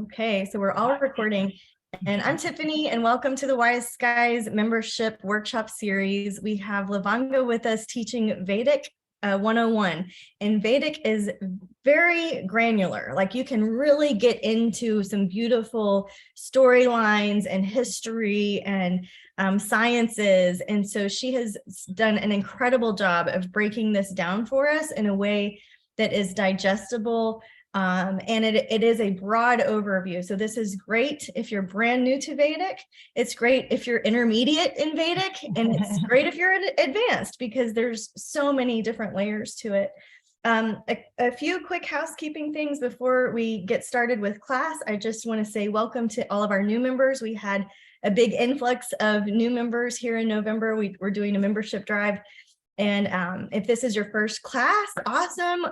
Okay, so we're all recording. And I'm Tiffany, and welcome to the Wise Skies membership workshop series. We have Lavanga with us teaching Vedic 101. And Vedic is very granular. Like you can really get into some beautiful storylines and history and sciences. And so she has done an incredible job of breaking this down for us in a way that is digestible. And it is a broad overview. So this is great if you're brand new to Vedic. It's great if you're intermediate in Vedic, and it's great if you're advanced because there's so many different layers to it. A few quick housekeeping things before we get started with class. I just want to say welcome to all of our new members. We had a big influx of new members here in November. We're doing a membership drive. And if this is your first class, awesome.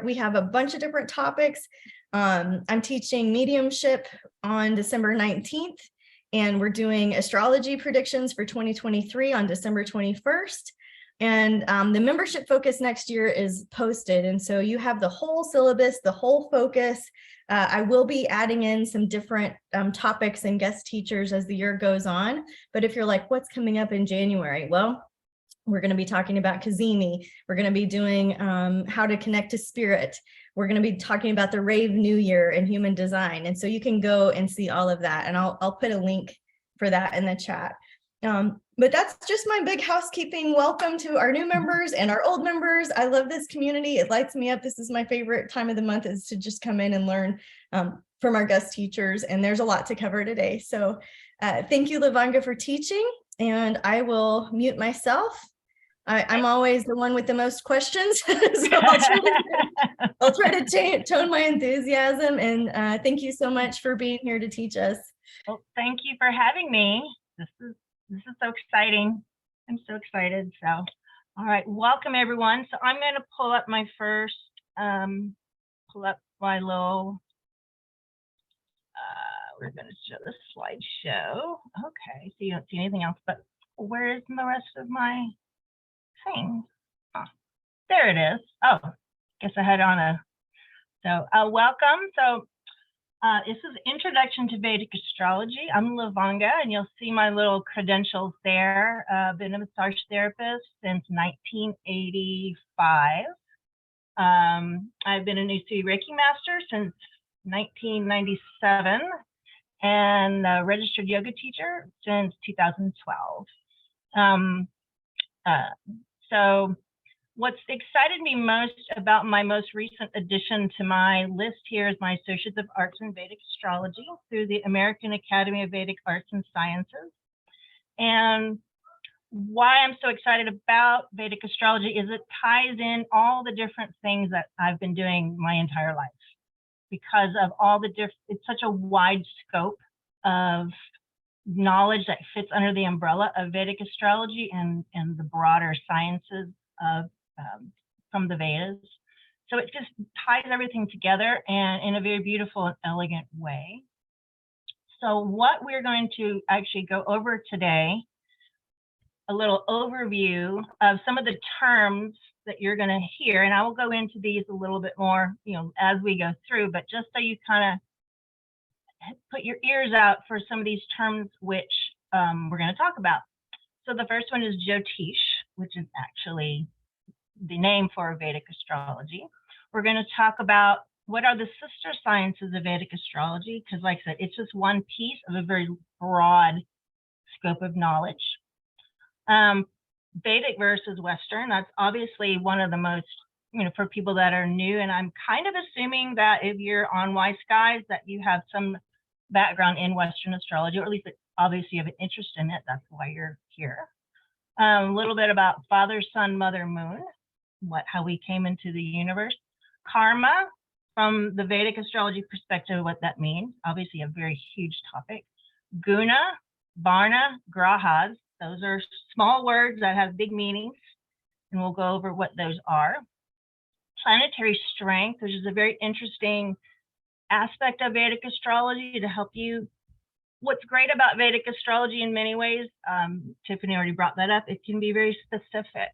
We have a bunch of different topics. I'm teaching mediumship on December 19th, and we're doing astrology predictions for 2023 on December 21st. And the membership focus next year is posted. And so you have the whole syllabus, the whole focus. I will be adding in some different topics and guest teachers as the year goes on. But if you're like, what's coming up in January? Well, we're going to be talking about Kazemi. We're going to be doing how to connect to spirit. We're going to be talking about the Rave New Year and human design. And so you can go and see all of that. And I'll put a link for that in the chat. But that's just my big housekeeping. Welcome to our new members and our old members. I love this community. It lights me up. This is my favorite time of the month, is to just come in and learn from our guest teachers. And there's a lot to cover today. So thank you, Lavanga, for teaching. And I will mute myself. I'm always the one with the most questions, so I'll try to tone my enthusiasm. And thank you so much for being here to teach us. Well, thank you for having me. This is so exciting. I'm so excited. So, all right, welcome everyone. So I'm going to pull up my first, little. We're going to show the slideshow. Okay, so you don't see anything else, but where is the rest of my thing? Oh, there it is. Oh, guess I had on welcome. So this is Introduction to Vedic Astrology. I'm Lavanga, and you'll see my little credentials there. Been a massage therapist since 1985. I've been a Nusui Reiki master since 1997, and a registered yoga teacher since 2012. So what's excited me most about my most recent addition to my list here is my Associates of Arts in Vedic Astrology through the American Academy of Vedic Arts and Sciences. And why I'm so excited about Vedic astrology is it ties in all the different things that I've been doing my entire life, because of all the different, it's such a wide scope of knowledge that fits under the umbrella of Vedic astrology and the broader sciences of from the Vedas. So it just ties everything together and in a very beautiful and elegant way. So what we're going to actually go over today, a little overview of some of the terms that you're going to hear, and I will go into these a little bit more, as we go through, but just so you kind of put your ears out for some of these terms which we're going to talk about. So the first one is Jyotish, which is actually the name for Vedic astrology. We're going to talk about what are the sister sciences of Vedic astrology, because like I said, it's just one piece of a very broad scope of knowledge. Vedic versus Western, that's obviously one of the most, for people that are new, and I'm kind of assuming that if you're on Wise Skies that you have some background in Western astrology, or at least obviously you have an interest in it, that's why you're here. A little bit about Father, Sun, Mother, Moon, how we came into the universe. Karma, from the Vedic astrology perspective, what that means, obviously a very huge topic. Guna, Varna, Grahas, those are small words that have big meanings, and we'll go over what those are. Planetary strength, which is a very interesting aspect of Vedic astrology to help you. What's great about Vedic astrology in many ways, Tiffany already brought that up, it can be very specific.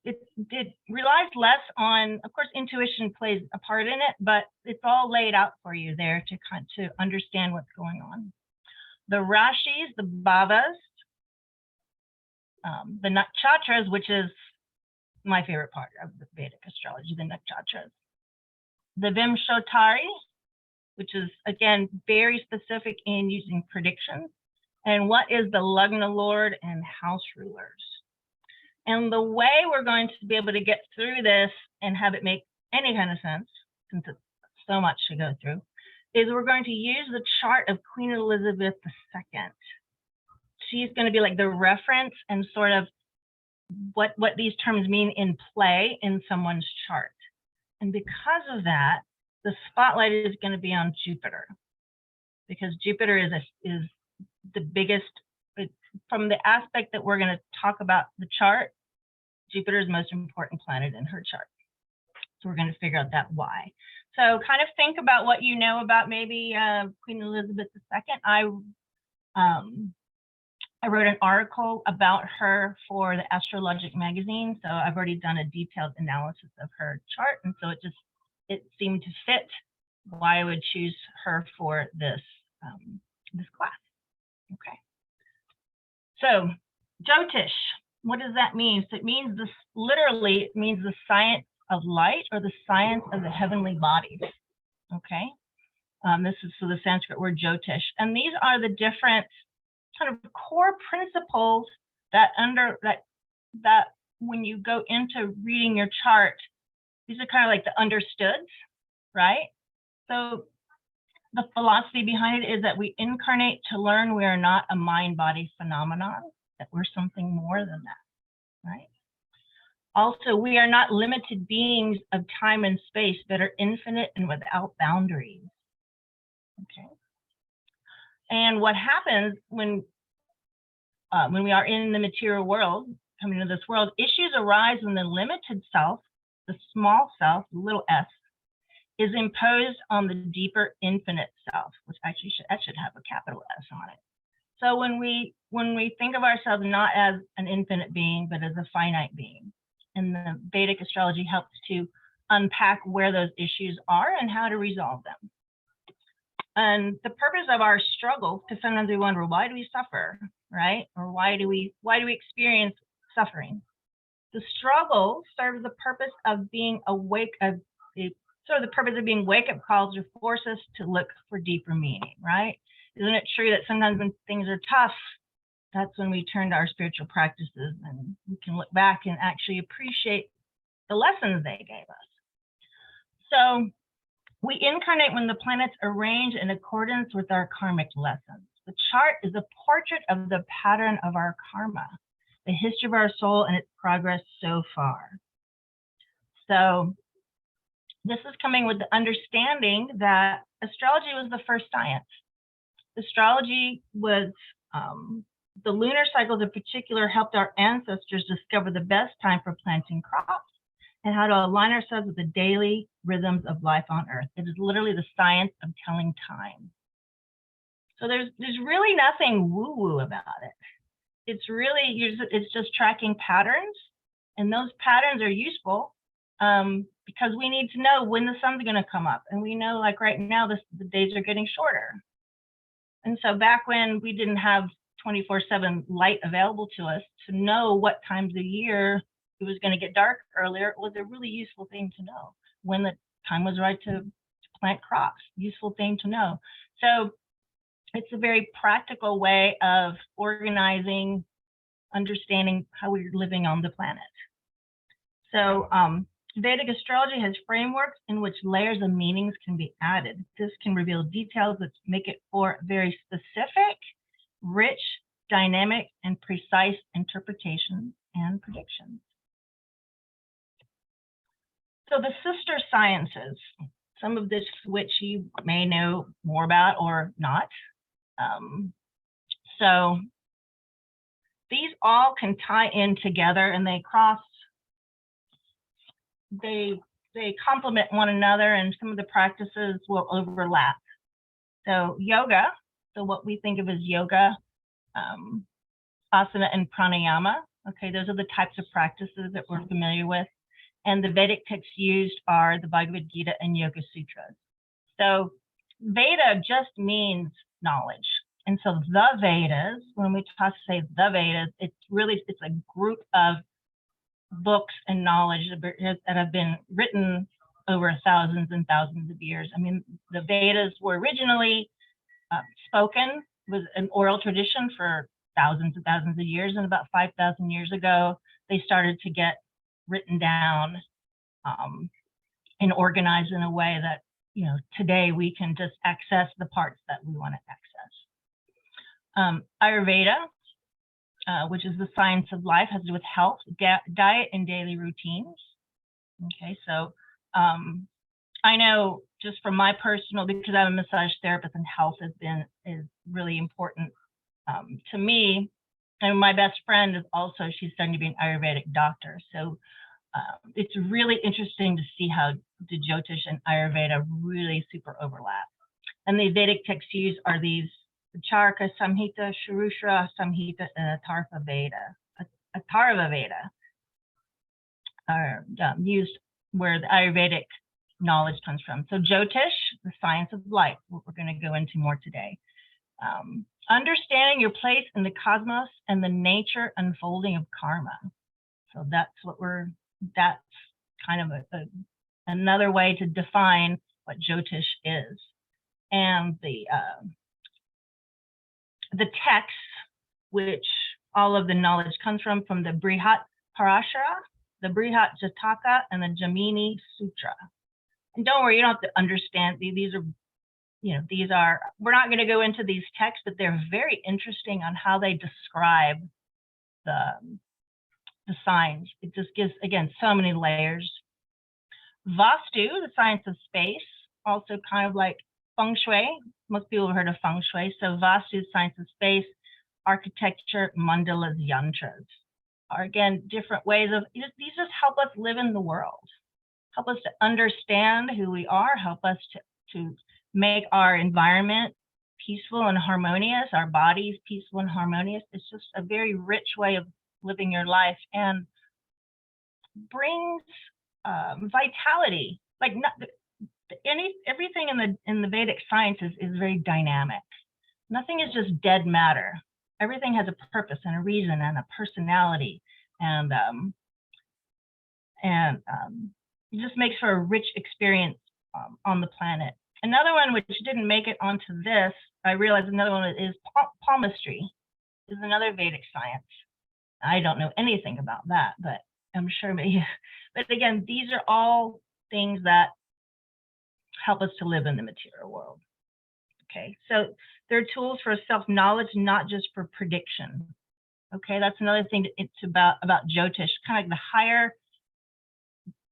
it relies less on, of course, intuition plays a part in it, but it's all laid out for you there to understand what's going on. The rashis, the bhavas, the nakshatras, which is my favorite part of the Vedic astrology, the nakshatras. The vimshottari, which is, again, very specific in using predictions. And what is the Lagna Lord and house rulers? And the way we're going to be able to get through this and have it make any kind of sense, since it's so much to go through, is we're going to use the chart of Queen Elizabeth II. She's going to be like the reference and sort of what these terms mean in play in someone's chart. And because of that, the spotlight is going to be on Jupiter, because Jupiter is the biggest, from the aspect that we're going to talk about the chart, Jupiter is the most important planet in her chart. So we're going to figure out that why. So kind of think about what you know about maybe Queen Elizabeth II. I wrote an article about her for the Astrology magazine. So I've already done a detailed analysis of her chart. And so it seemed to fit why I would choose her for this, this class. Okay. So Jyotish, what does that mean? So it means this, literally, it means the science of light or the science of the heavenly bodies. Okay. This is so the Sanskrit word Jyotish. And these are the different kind of core principles that when you go into reading your chart, these are kind of like the understoods, right? So the philosophy behind it is that we incarnate to learn we are not a mind-body phenomenon, that we're something more than that, right? Also, we are not limited beings of time and space that are infinite and without boundaries. Okay. And what happens when we are in the material world, coming into this world, issues arise when the limited self, the small self, little s, is imposed on the deeper infinite self, which actually should have a capital S on it. So when we think of ourselves not as an infinite being, but as a finite being, and the Vedic astrology helps to unpack where those issues are and how to resolve them. And the purpose of our struggle, because sometimes we wonder, why do we suffer, right? Or why do we experience suffering? The struggle serves the purpose of being awake, the purpose of being wake-up calls to force us to look for deeper meaning, right? Isn't it true that sometimes when things are tough, that's when we turn to our spiritual practices and we can look back and actually appreciate the lessons they gave us. So we incarnate when the planets arrange in accordance with our karmic lessons. The chart is a portrait of the pattern of our karma, the history of our soul and its progress so far. So this is coming with the understanding that astrology was the first science. Astrology was, the lunar cycles in particular helped our ancestors discover the best time for planting crops and how to align ourselves with the daily rhythms of life on Earth. It is literally the science of telling time. So there's really nothing woo-woo about it. It's really, it's just tracking patterns, and those patterns are useful because we need to know when the sun's going to come up. And we know, like right now, the days are getting shorter. And so back when we didn't have 24/7 light available to us, to know what times of year it was going to get dark earlier was a really useful thing to know. When the time was right to plant crops, useful thing to know. So it's a very practical way of organizing, understanding how we're living on the planet. So Vedic astrology has frameworks in which layers of meanings can be added. This can reveal details that make it for very specific, rich, dynamic, and precise interpretations and predictions. So the sister sciences, some of this which you may know more about or not. So these all can tie in together, and they complement one another, and some of the practices will overlap. So yoga, so what we think of as yoga, asana and pranayama, Okay, those are the types of practices that we're familiar with. And the Vedic texts used are the Bhagavad Gita and Yoga Sutras. So Veda just means knowledge. And so the Vedas, when we say the Vedas, it's a group of books and knowledge that have been written over thousands and thousands of years. I mean, the Vedas were originally spoken with an oral tradition for thousands and thousands of years, and about 5,000 years ago, they started to get written down and organized in a way that, you know, today we can just access the parts that we want to access. Ayurveda, which is the science of life, has to do with health, diet, and daily routines. Okay, so I know just from my personal, because I'm a massage therapist and health is really important to me. And my best friend is also, she's studying to be an Ayurvedic doctor. So it's really interesting to see how the Jyotish and Ayurveda really super overlap. And the Vedic texts used are these Charaka Samhita, Shurushra Samhita, and Atharva Veda. Atharva Veda are used where the Ayurvedic knowledge comes from. So Jyotish, the science of life, what we're going to go into more today. Understanding your place in the cosmos and the nature unfolding of karma. So that's kind of another way to define what Jyotish is. And the texts, which all of the knowledge comes from the Brihat Parashara, the Brihat Jataka, and the Jamini Sutra. And don't worry, you don't have to understand. These are, we're not going to go into these texts, but they're very interesting on how they describe the signs. It just gives, again, so many layers. Vastu, the science of space, also kind of like feng shui. Most people have heard of feng shui. So Vastu, science of space, architecture, mandalas, yantras are, again, different ways of, these just help us live in the world, help us to understand who we are, help us to make our environment peaceful and harmonious, our bodies peaceful and harmonious. It's just a very rich way of living your life and brings vitality. Like everything in the Vedic sciences is very dynamic. Nothing is just dead matter. Everything has a purpose and a reason and a personality, and it just makes for a rich experience on the planet. Another one which didn't make it onto this, I realized another one is palmistry, is another Vedic science. I don't know anything about that, but I'm sure maybe. But again, these are all things that help us to live in the material world. Okay, so they're tools for self-knowledge, not just for prediction. Okay, that's another thing it's about Jyotish, kind of like the higher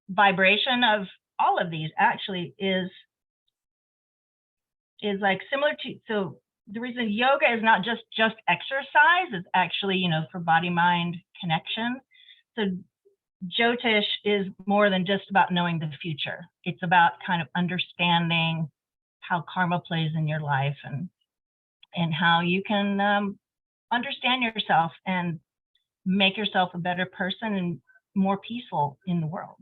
vibration of all of these actually is like similar to, so the reason yoga is not just exercise, it's actually, you know, for body-mind connection. So Jyotish is more than just about knowing the future. It's about kind of understanding how karma plays in your life and how you can understand yourself and make yourself a better person and more peaceful in the world.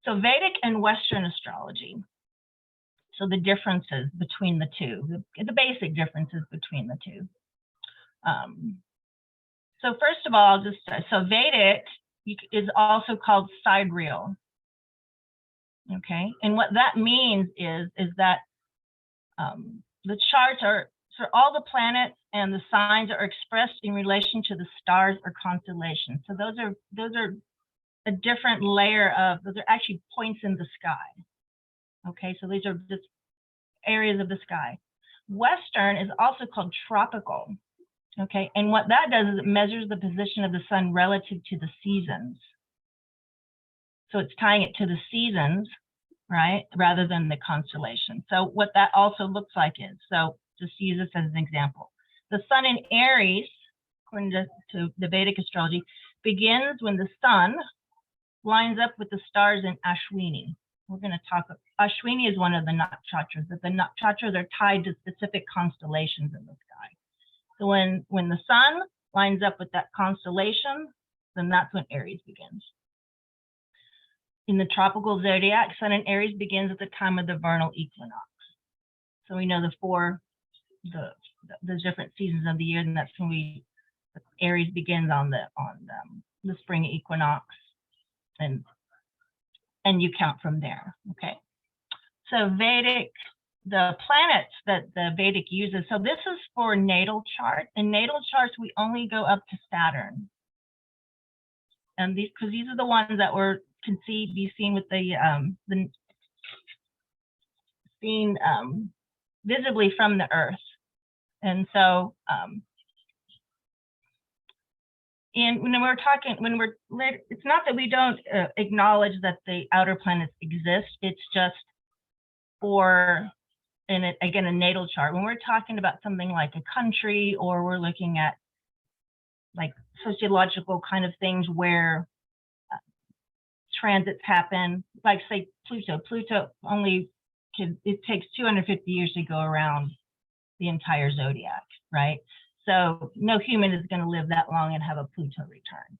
So Vedic and Western astrology. So the differences between the two, the basic differences between the two. So first of all, so Vedic is also called sidereal. Okay, and what that means is that the charts are, so all the planets and the signs are expressed in relation to the stars or constellations. So those are a different layer of, those are actually points in the sky. Okay, so these are just areas of the sky. Western is also called tropical. Okay, and what that does is it measures the position of the sun relative to the seasons. So it's tying it to the seasons, right, rather than the constellation. So what that also looks like is, so just use this as an example. The sun in Aries, according to the Vedic astrology, begins when the sun lines up with the stars in Ashwini. We're going to talk, Ashwini is one of the nakshatras, but the nakshatras are tied to specific constellations in the sky. So when the sun lines up with that constellation, then that's when Aries begins. In the tropical zodiac, Sun in Aries begins at the time of the vernal equinox. So we know the different seasons of the year, and that's when Aries begins on the spring equinox, and you count from there. Okay. So Vedic, the planets that the Vedic uses. So this is for natal chart. In natal charts, we only go up to Saturn, and these are the ones that can be seen with seen visibly from the Earth. And so, it's not that we don't acknowledge that the outer planets exist. It's just again, a natal chart. When we're talking about something like a country, or we're looking at like sociological kind of things where transits happen, like say Pluto. Pluto it takes 250 years to go around the entire zodiac, right? So no human is going to live that long and have a Pluto return.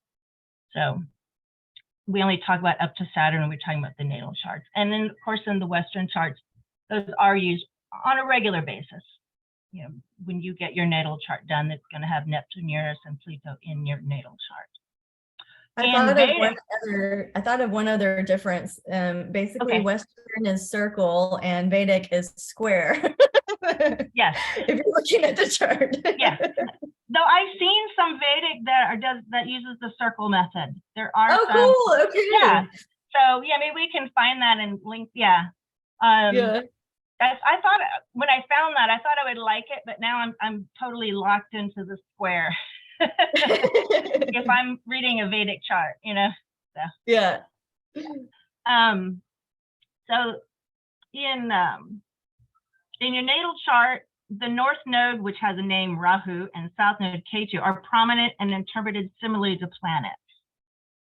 So we only talk about up to Saturn when we're talking about the natal charts. And then, of course, in the Western charts, those are used on a regular basis. You know, when you get your natal chart done, it's going to have Neptune, Uranus, and Pluto in your natal chart. I thought of one other difference. Basically, Okay. Western is circle and Vedic is square. Yes. If you're looking at the chart. Yes. Though I've seen some Vedic that uses the circle method. There are some. Cool. Okay. Yeah. So yeah, maybe we can find that and link. Yeah. Yeah. I thought when I found that, I thought I would like it, but now I'm totally locked into the square. If I'm reading a Vedic chart, you know. So. Yeah. So in your natal chart, the north node, which has a name Rahu, and south node Ketu are prominent and interpreted similarly to planets.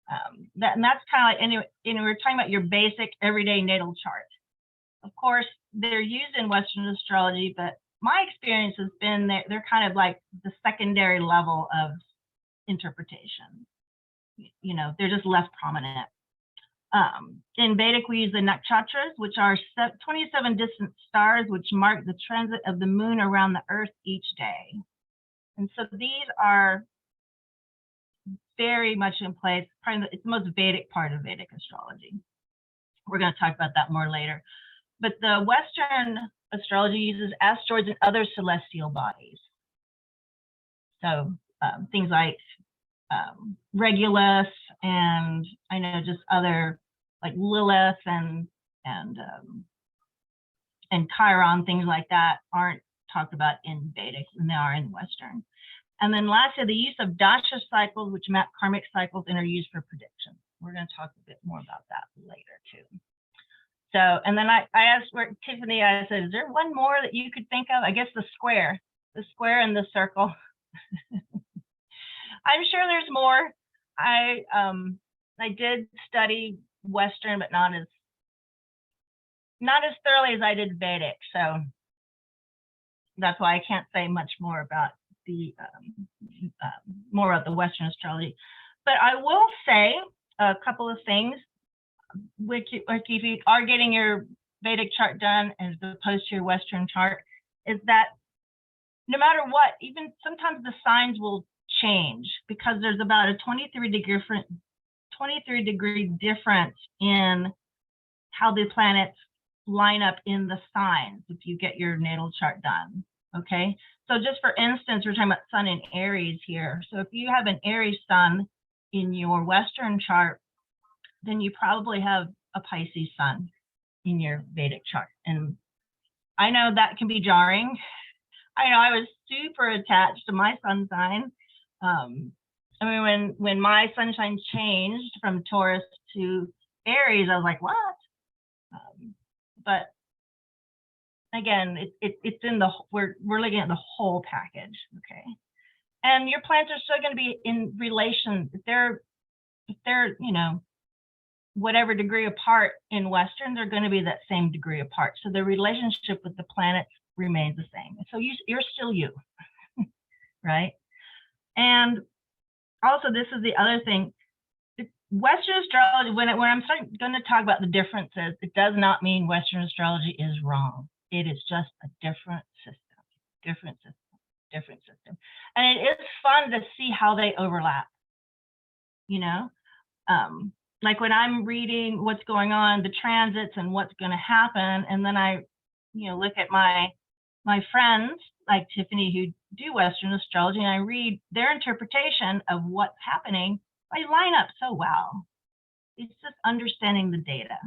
And that's kind of like, we're talking about your basic everyday natal chart. Of course, they're used in Western astrology, but my experience has been they're kind of like the secondary level of interpretation. You know, they're just less prominent. In Vedic, we use the nakshatras, which are 27 distant stars, which mark the transit of the moon around the Earth each day. And so these are very much in place. It's the most Vedic part of Vedic astrology. We're going to talk about that more later. But the Western astrology uses asteroids and other celestial bodies. So things like Regulus, and I know just other like Lilith and Chiron, things like that aren't talked about in Vedic, and they are in Western. And then lastly, the use of dasha cycles, which map karmic cycles and are used for prediction. We're going to talk a bit more about that later too. So, and then I asked Tiffany, I said, is there one more that you could think of? I guess the square and the circle. I'm sure there's more. I did study Western, but not as thoroughly as I did Vedic. So that's why I can't say much more about the Western astrology. But I will say a couple of things, which if you are getting your Vedic chart done as opposed to your Western chart, is that no matter what, even sometimes the signs will change, because there's about a 23 degree difference in how the planets line up in the signs if you get your natal chart done. Okay, so just for instance, we're talking about Sun in Aries here. So if you have an Aries Sun in your Western chart, then you probably have a Pisces Sun in your Vedic chart. And I know that can be jarring. I know I was super attached to my sun sign. I mean, when my sunshine changed from Taurus to Aries, I was like, what? But again, it's in we're looking at the whole package, okay? And your planets are still going to be in relation. If they're you know, whatever degree apart in Western, they're going to be that same degree apart. So the relationship with the planets remains the same. So you're still you, right? And also, this is the other thing. Western astrology, when I'm going to talk about the differences, it does not mean Western astrology is wrong. It is just a different system, different system, different system. And it is fun to see how they overlap, you know? Like when I'm reading what's going on, the transits and what's going to happen, and then I, look at my friends like Tiffany who do Western astrology, and I read their interpretation of what's happening, they line up so well. It's just understanding the data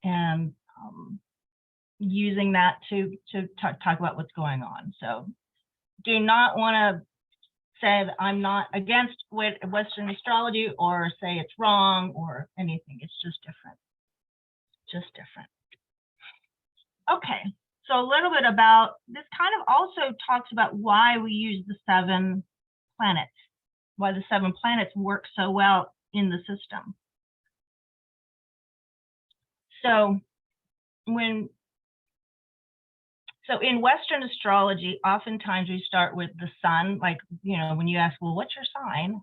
and using that to talk about what's going on. So do not want to say that I'm not against Western astrology or say it's wrong or anything. It's just different. Just different. Okay, so a little bit about this kind of also talks about why we use the 7 planets, why the 7 planets work so well in the system. So in Western astrology, oftentimes we start with the sun. Like, when you ask, well, what's your sign?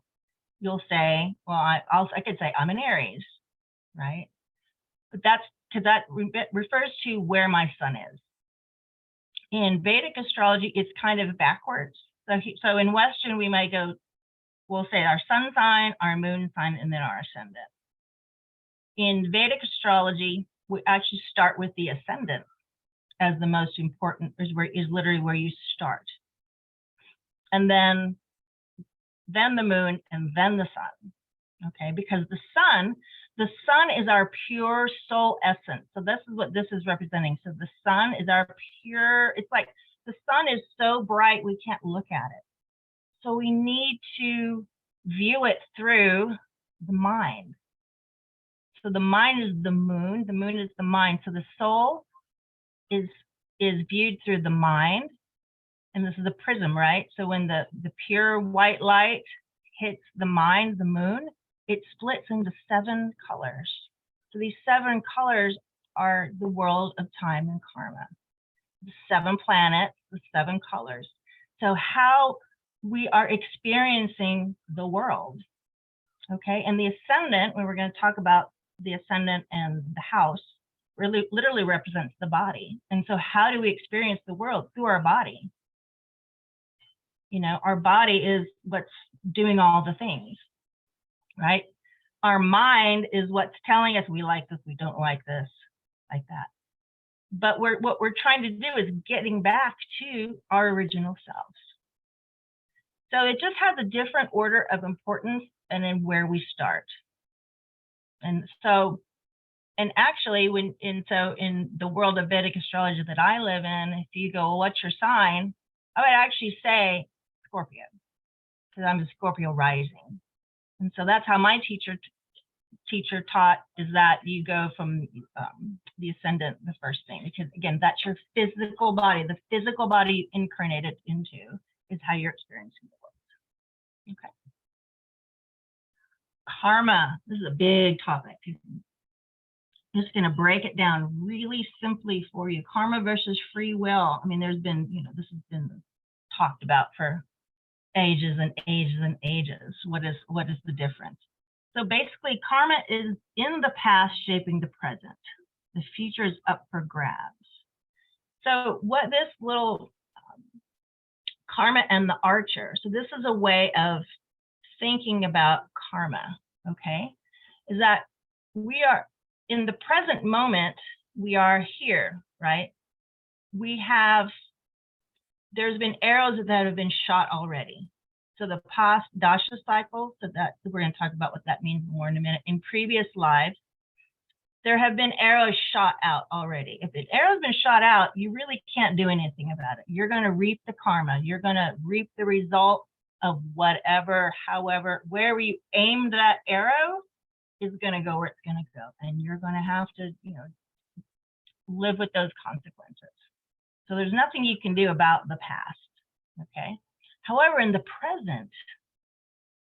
You'll say, well, I could say I'm an Aries, right? But that's because that refers to where my sun is. In Vedic astrology, it's kind of backwards. So in Western, we might go, we'll say our sun sign, our moon sign, and then our ascendant. In Vedic astrology, we actually start with the ascendant as the most important, is literally where you start. And then the moon, and then the sun. Okay, because the sun is our pure soul essence. So this is what this is representing. So the sun is our pure, it's like the sun is so bright we can't look at it. So we need to view it through the mind. So the mind is the moon is the mind. So the soul is viewed through the mind. And this is a prism, right? So when the pure white light hits the mind, the moon, it splits into 7 colors. So these 7 colors are the world of time and karma. The 7 planets, the 7 colors. So how we are experiencing the world, okay? And the ascendant, when we're going to talk about the ascendant and the house, really literally represents the body. And so how do we experience the world? Through our body. Our body is what's doing all the things, right? Our mind is what's telling us we like this, we don't like this, like that. But what we're trying to do is getting back to our original selves. So it just has a different order of importance and then where we start. And so, and actually in the world of Vedic astrology that I live in, if you go, well, what's your sign? I would actually say Scorpio, because I'm a Scorpio rising. And so that's how my teacher taught, is that you go from the ascendant, the first thing, because again, that's your physical body. The physical body you incarnated into is how you're experiencing the world. Okay. Karma, this is a big topic. I'm just going to break it down really simply for you. Karma versus free will. I mean, there's been, this has been talked about for ages and ages and ages. What is the difference? So basically, karma is in the past shaping the present. The future is up for grabs. So what this little karma and the archer, so this is a way of thinking about karma, okay, is that we are in the present moment, we are here, right? There's been arrows that have been shot already. So the past dasha cycle, so that we're going to talk about what that means more in a minute. In previous lives, there have been arrows shot out already. If an arrow's been shot out, you really can't do anything about it. You're going to reap the karma. You're going to reap the result of whatever, however, wherever you aimed that arrow is going to go where it's going to go. And you're going to have to, live with those consequences. So there's nothing you can do about the past, okay? However, in the present,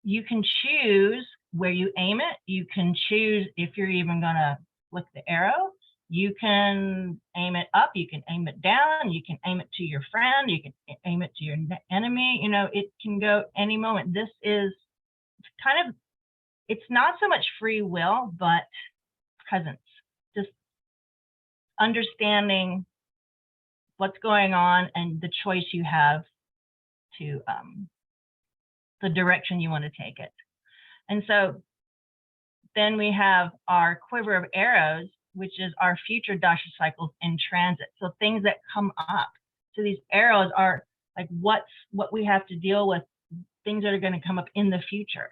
you can choose where you aim it. You can choose if you're even going to flick the arrow. You can aim it up, you can aim it down, you can aim it to your friend, you can aim it to your enemy. You know, it can go any moment. This is kind of, it's not so much free will, but presence, just understanding what's going on and the choice you have to the direction you want to take it. And so then we have our quiver of arrows, which is our future dasha cycles in transit. So things that come up. So these arrows are like what we have to deal with, things that are going to come up in the future.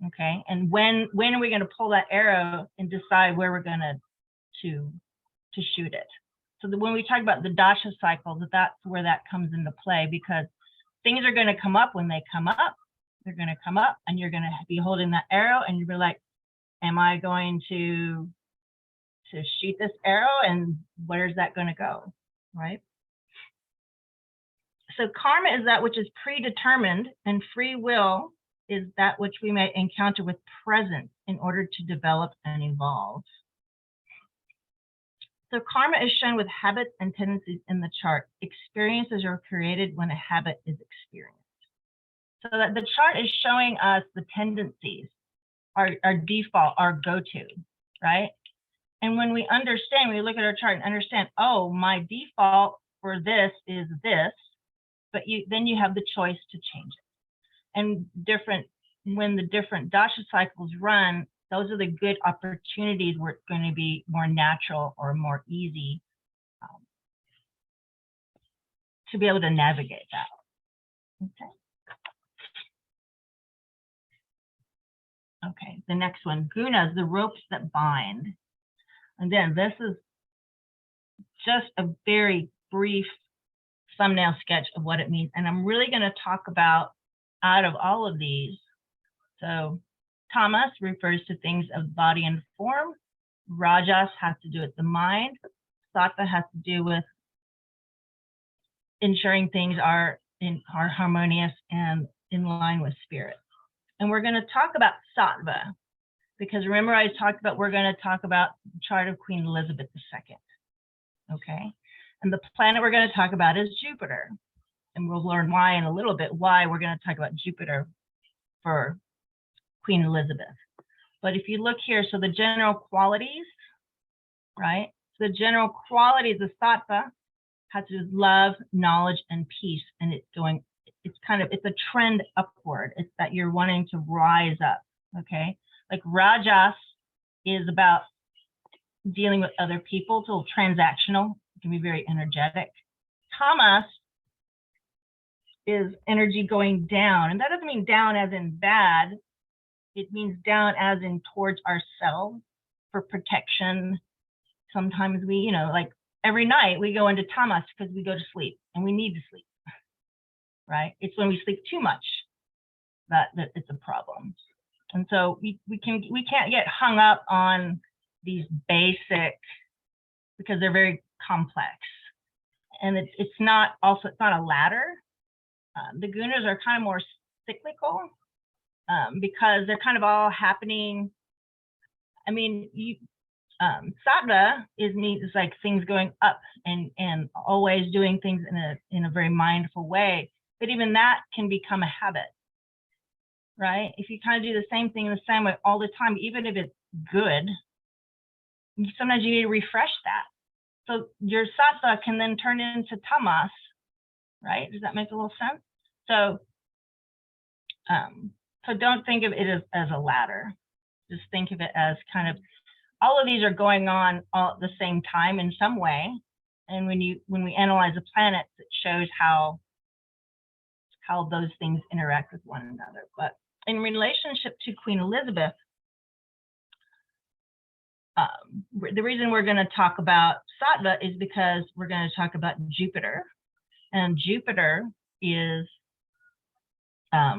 Okay, and when are we going to pull that arrow and decide where we're going to shoot it? So when we talk about the dasha cycle, that's where that comes into play, because things are going to come up when they come up. They're going to come up, and you're going to be holding that arrow, and you'll be like, am I going to shoot this arrow, and where's that going to go, right? So karma is that which is predetermined, and free will is that which we may encounter with presence in order to develop and evolve. So karma is shown with habits and tendencies in the chart. Experiences are created when a habit is experienced. So that the chart is showing us the tendencies, our default, our go-to, right? And when we understand, we look at our chart and understand, oh, my default for this is this, but then you have the choice to change it. And when the different dasha cycles run, those are the good opportunities where it's going to be more natural or more easy to be able to navigate that. Okay. Okay, the next one, gunas, the ropes that bind. Again, this is just a very brief thumbnail sketch of what it means. And I'm really going to talk about, out of all of these, so tamas refers to things of body and form. Rajas has to do with the mind. Sattva has to do with ensuring things are harmonious and in line with spirit. And we're going to talk about sattva, because remember I talked about, we're going to talk about the chart of Queen Elizabeth II. Okay, and the planet we're going to talk about is Jupiter. And we'll learn why in a little bit, why we're going to talk about Jupiter for Queen Elizabeth. But if you look here, so the general qualities, right? So the general qualities of sattva has to do with love, knowledge, and peace. And it's a trend upward. It's that you're wanting to rise up, okay? Like rajas is about dealing with other people, so transactional. It can be very energetic. Tamas is energy going down, and that doesn't mean down as in bad. It means down as in towards ourselves for protection. Sometimes we, like every night we go into tamas because we go to sleep and we need to sleep, right? It's when we sleep too much that it's a problem. And so we can't get hung up on these basic, because they're very complex. And it's not a ladder. The gunas are kind of more cyclical because they're kind of all happening. I mean, sattva is like things going up and always doing things in a very mindful way. But even that can become a habit, right? If you kind of do the same thing in the same way all the time, even if it's good, sometimes you need to refresh that. So your sattva can then turn into tamas, right? Does that make a little sense? So, so don't think of it as a ladder. Just think of it as kind of, all of these are going on all at the same time in some way. And when we analyze the planets, it shows how those things interact with one another. But in relationship to Queen Elizabeth, the reason we're going to talk about sattva is because we're going to talk about Jupiter, and Jupiter is a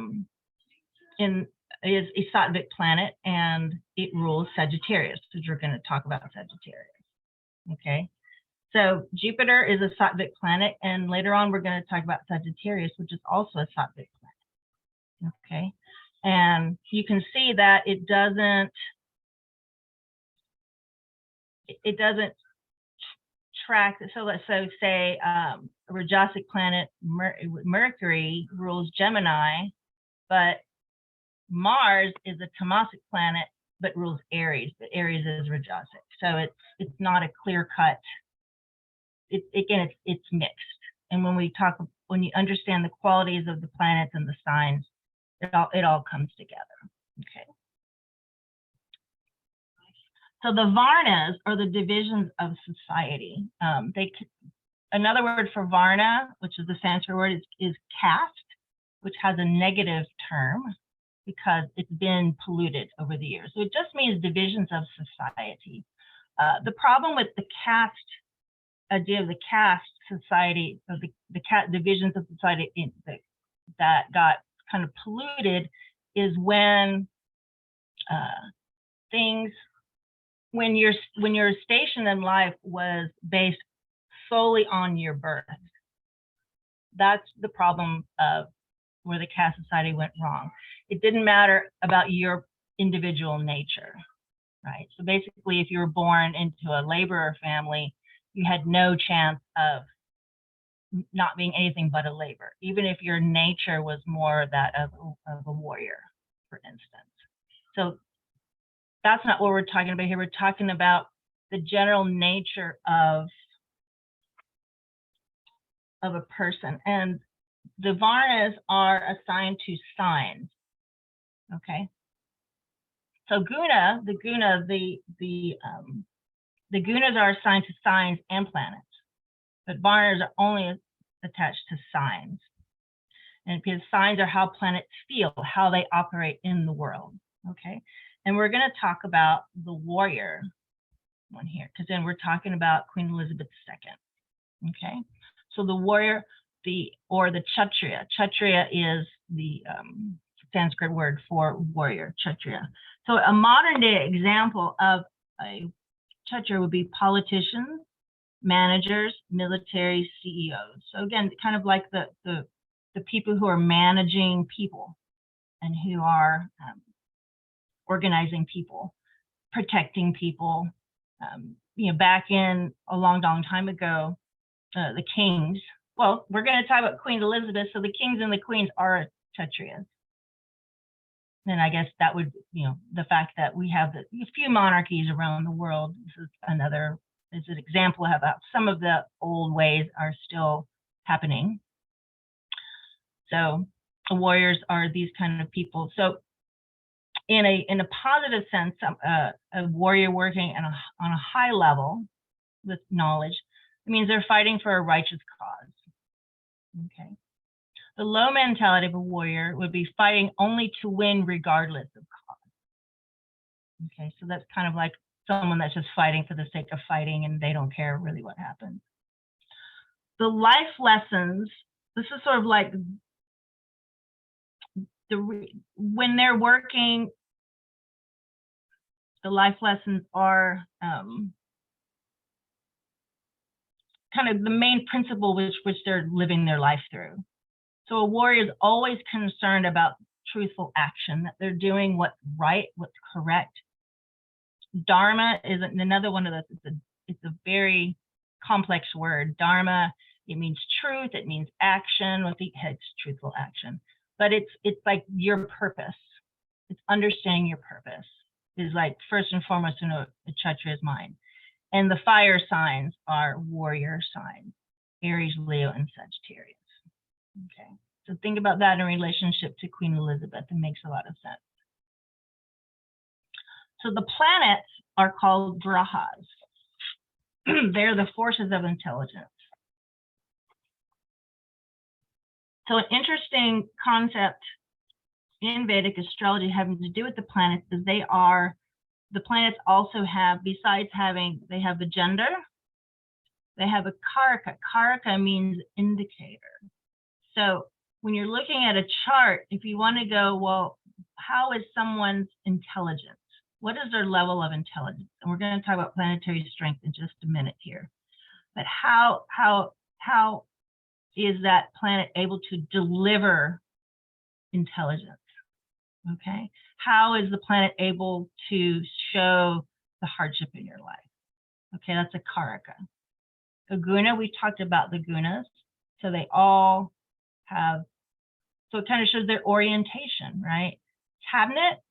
sattvic planet, and it rules Sagittarius, which we're going to talk about Sagittarius. Okay, so Jupiter is a sattvic planet, and later on we're going to talk about Sagittarius, which is also a sattvic planet. Okay, and you can see that it it doesn't track. So let's say a Rajasic planet, Mercury, rules Gemini, but Mars is a Tamasic planet, but rules Aries. But Aries is Rajasic, so it's not a clear cut. It's mixed. And when you understand the qualities of the planets and the signs, it all comes together. Okay. So the Varnas are the divisions of society. Another word for Varna, which is the Sanskrit word, is caste, which has a negative term because it's been polluted over the years. So it just means divisions of society. The problem with the caste idea of the caste society, of the divisions of society that got kind of polluted, is when when your station in life was based solely on your birth. That's the problem of where the caste society went wrong. It didn't matter about your individual nature, right? So basically, if you were born into a laborer family, you had no chance of not being anything but a laborer, even if your nature was more that of a warrior, for instance. So that's not what we're talking about here. We're talking about the general nature of a person. And the Varnas are assigned to signs. Okay. So the gunas are assigned to signs and planets, but Varnas are only attached to signs. And because signs are how planets feel, how they operate in the world. Okay. And we're going to talk about the warrior one here, because then we're talking about Queen Elizabeth II. Okay. So the warrior, or the Kshatriya. Kshatriya is the Sanskrit word for warrior, Kshatriya. So a modern day example of a Kshatriya would be politicians, managers, military, CEOs. So again, kind of like the people who are managing people and who are organizing people, protecting people. Back in a long time ago, the kings. Well, we're going to talk about Queen Elizabeth. So the kings and the queens are Kshatriyas. And I guess that would, the fact that we have a few monarchies around the world is an example of how some of the old ways are still happening. So the warriors are these kind of people. So in a positive sense, a warrior working on a high level with knowledge, it means they're fighting for a righteous cause. Okay. The low mentality of a warrior would be fighting only to win regardless of cause. Okay, so that's kind of like someone that's just fighting for the sake of fighting and they don't care really what happens. The life lessons, this is sort of like when they're working, the life lessons are kind of the main principle which they're living their life through. So a warrior is always concerned about truthful action, that they're doing what's right, what's correct. Dharma is another one of those. It's a very complex word. Dharma, it means truth, it means action, it's truthful action. But it's like your purpose. It's understanding your purpose is like first and foremost in a Kshatriya's mind. And the fire signs are warrior signs, Aries, Leo, and Sagittarius. Okay, so think about that in relationship to Queen Elizabeth. It makes a lot of sense. So the planets are called grahas. They're the forces of intelligence. So an interesting concept in Vedic astrology having to do with the planets is the planets also have, besides they have a gender, they have a karaka. Karaka means indicator. So when you're looking at a chart, if you want to go, well, how is someone's intelligence? What is their level of intelligence? And we're going to talk about planetary strength in just a minute here. But how is that planet able to deliver intelligence? Okay. How is the planet able to show the hardship in your life? Okay, that's a karaka. A guna, we talked about the gunas. So they all have, so it kind of shows their orientation, right? Cabinet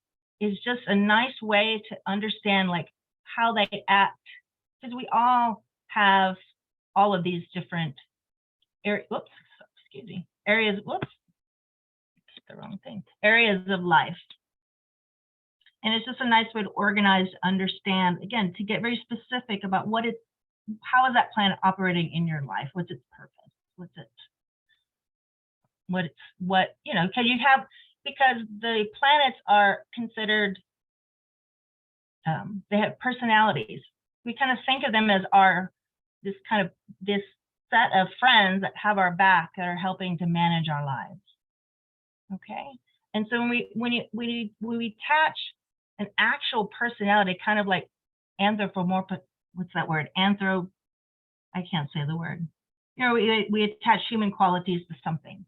is just a nice way to understand like how they act, because we all have all of these different areas, areas, the wrong thing, areas of life. And it's just a nice way to organize, to understand, again, to get very specific about how is that planet operating in your life? What's its purpose? Because the planets are considered, they have personalities. We kind of think of them as this set of friends that have our back, that are helping to manage our lives. Okay. And so when we attach an actual personality, kind of like anthropomorphic, what's that word? I can't say the word. We attach human qualities to something,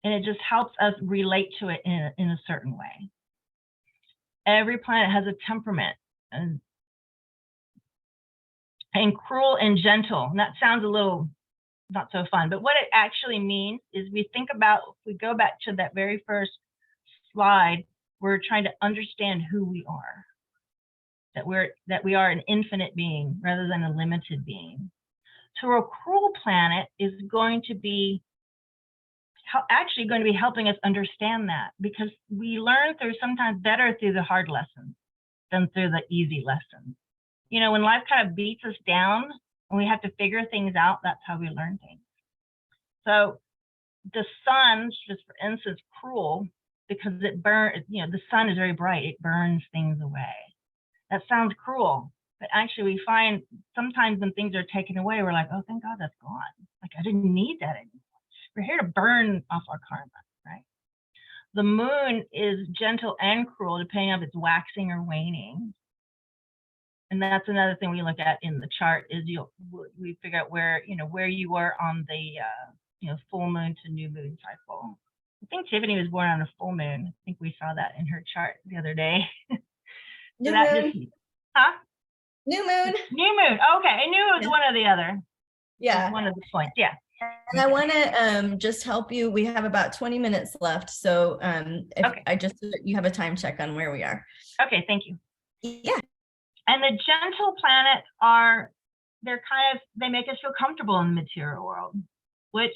and it just helps us relate to it in a certain way. Every planet has a temperament, and cruel and gentle. And that sounds a little not so fun, but what it actually means is if we go back to that very first slide, we're trying to understand who we are, that we are an infinite being rather than a limited being. So a cruel planet is actually going to be helping us understand that, because we learn sometimes better through the hard lessons than through the easy lessons. When life kind of beats us down and we have to figure things out, that's how we learn things. So the sun, just for instance, cruel, because it burns, the sun is very bright, it burns things away. That sounds cruel, but actually we find sometimes when things are taken away, we're like, oh, thank God that's gone. Like, I didn't need that anymore. We're here to burn off our karma, right? The moon is gentle and cruel, depending on if it's waxing or waning. And that's another thing we look at in the chart is we figure out where you were on the full moon to new moon cycle. I think Tiffany was born on a full moon. I think we saw that in her chart the other day. New moon. New moon. New moon. Okay, I knew it was one or the other. Yeah. One of the points. Yeah. And I want to just help you. We have about 20 minutes left, so you have a time check on where we are. Okay, thank you. Yeah. And the gentle planets they make us feel comfortable in the material world, which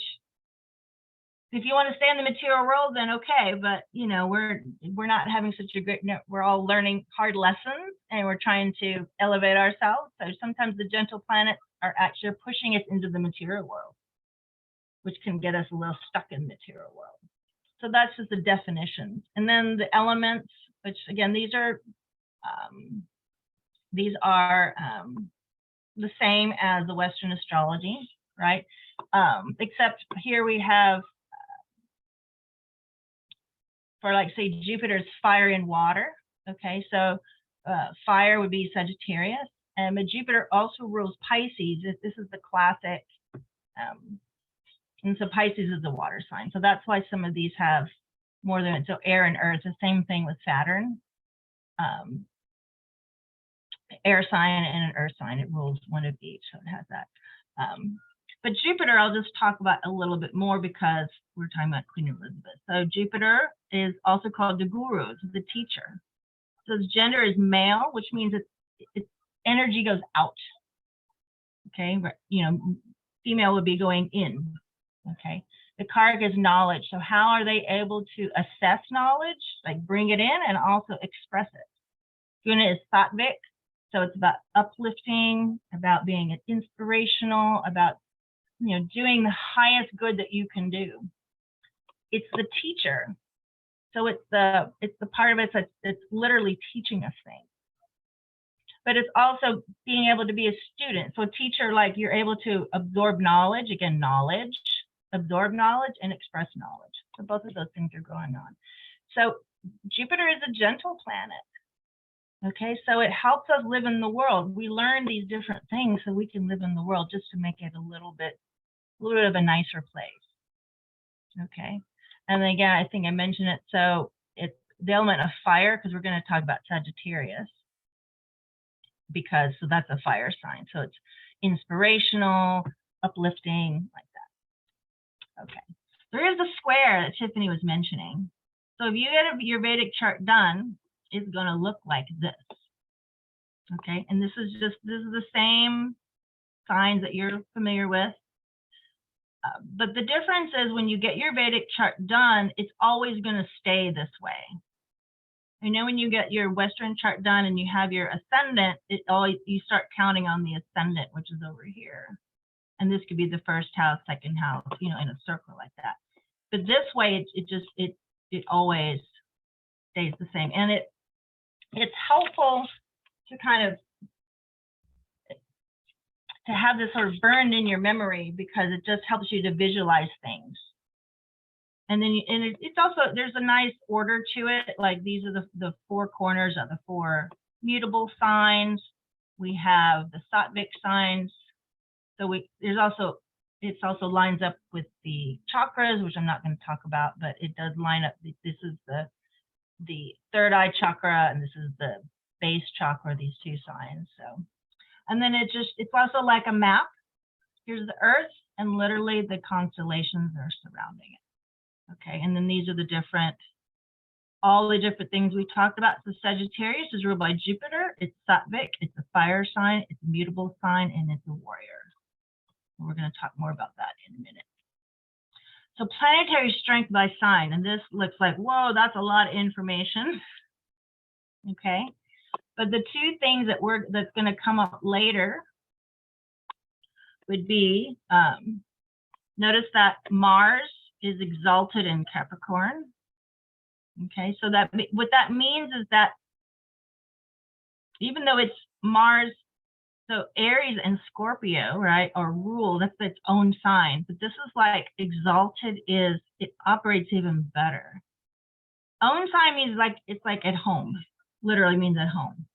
if you want to stay in the material world, then okay, but we're not having such a great, we're all learning hard lessons and we're trying to elevate ourselves. So sometimes the gentle planets are actually pushing us into the material world, which can get us a little stuck in the material world. So that's just the definitions. And then the elements, which again, these are the same as the Western astrology, right? Except here we have, for like say Jupiter's fire and water. Okay, so fire would be Sagittarius, but Jupiter also rules Pisces. This is the classic, and so Pisces is the water sign. So that's why some of these have more than, so air and earth, the same thing with Saturn. Air sign and an earth sign, it rules one of each, so it has that. But Jupiter, I'll just talk about a little bit more because we're talking about Queen Elizabeth. So Jupiter is also called the guru, it's the teacher. So its gender is male, which means its energy goes out. Okay, female would be going in. Okay, the karaka is knowledge. So how are they able to assess knowledge, like bring it in and also express it? Guna is sattvic. So it's about uplifting, about being inspirational, about doing the highest good that you can do. It's the teacher. So it's the part of it that's literally teaching us things. But it's also being able to be a student. So a teacher, like you're able to absorb knowledge, again, knowledge, absorb knowledge and express knowledge. So both of those things are going on. So Jupiter is a gentle planet. Okay, so it helps us live in the world. We learn these different things so we can live in the world just to make it a little bit of a nicer place. Okay, and again, I think I mentioned it. So it's the element of fire, because we're going to talk about Sagittarius. because, so that's a fire sign. So it's inspirational, uplifting, like that. Okay. There is a square that Tiffany was mentioning. So if you get your Vedic chart done, it's going to look like this. Okay. And this is the same signs that you're familiar with. But the difference is when you get your Vedic chart done, it's always going to stay this way. You know, when you get your Western chart done and you have your ascendant, you start counting on the ascendant, which is over here. And this could be the first house, second house, you know, in a circle like that. But this way, it always stays the same. And it's helpful to kind of to have this sort of burned in your memory, because it just helps you to visualize things. And then it's also, there's a nice order to it. Like these are the four corners of the four mutable signs. We have the Sattvic signs. So it also lines up with the chakras, which I'm not going to talk about, but it does line up. This is the third eye chakra, and this is the base chakra, these two signs. So, and then it's also like a map. Here's the Earth, and literally the constellations are surrounding it. Okay, and then these are all the different things we talked about. So Sagittarius is ruled by Jupiter. It's Sattvic. It's a fire sign. It's a mutable sign, and it's a warrior. And we're going to talk more about that in a minute. So planetary strength by sign, and this looks like, whoa, that's a lot of information. Okay, but the two things that's going to come up later would be, notice that Mars is exalted in Capricorn. Okay, so what that means is that even though it's Mars, so Aries and Scorpio, right, are ruled, that's its own sign, but this is like exalted it operates even better. Own sign means it's like at home, literally means at home.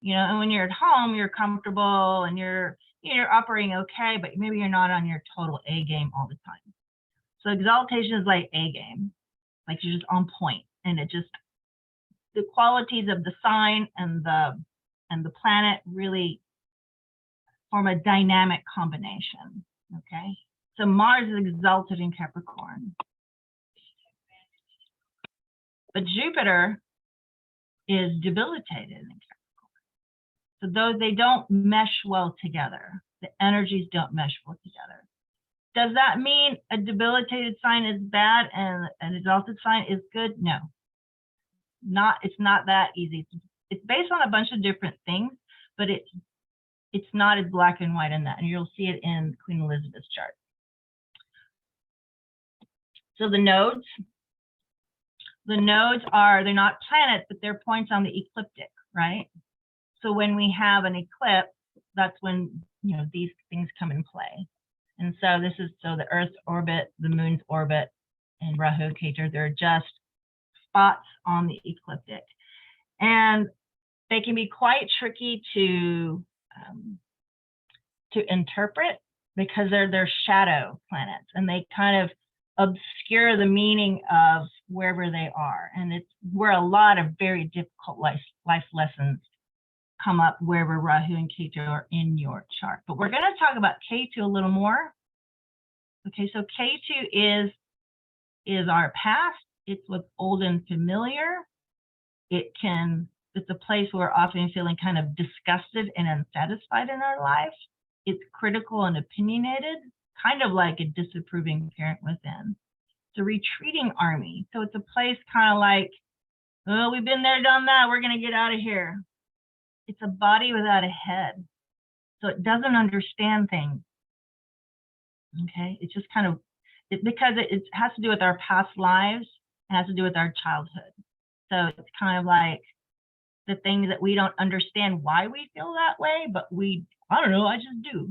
You know, and when you're at home, you're comfortable and you're operating okay, but maybe you're not on your total A game all the time. So exaltation is like A game, like you're just on point, and the qualities of the sign and the planet really form a dynamic combination. Okay, so Mars is exalted in Capricorn, but Jupiter is debilitated in Capricorn. So they don't mesh well together. The energies don't mesh well together. Does that mean a debilitated sign is bad and an exalted sign is good? No, it's not that easy. It's based on a bunch of different things, but it's not as black and white in that, and you'll see it in Queen Elizabeth's chart. So the nodes they're not planets, but they're points on the ecliptic, right? So when we have an eclipse, that's when, you know, these things come in play. And so the Earth's orbit, the Moon's orbit, and Rahu, Ketu, they're just spots on the ecliptic. And they can be quite tricky to interpret because they're shadow planets, and they kind of obscure the meaning of wherever they are. And it's where a lot of very difficult life lessons come up wherever Rahu and Ketu are in your chart. But we're going to talk about Ketu a little more. Okay, so Ketu is our past. It's what's old and familiar. It's a place where we're often feeling kind of disgusted and unsatisfied in our life. It's critical and opinionated, kind of like a disapproving parent within. It's a retreating army. So it's a place kind of like, oh, we've been there, done that. We're going to get out of here. It's a body without a head. So it doesn't understand things. Okay, it's just kind of, because it has to do with our past lives, it has to do with our childhood. So it's kind of like the things that we don't understand why we feel that way, but I don't know, I just do.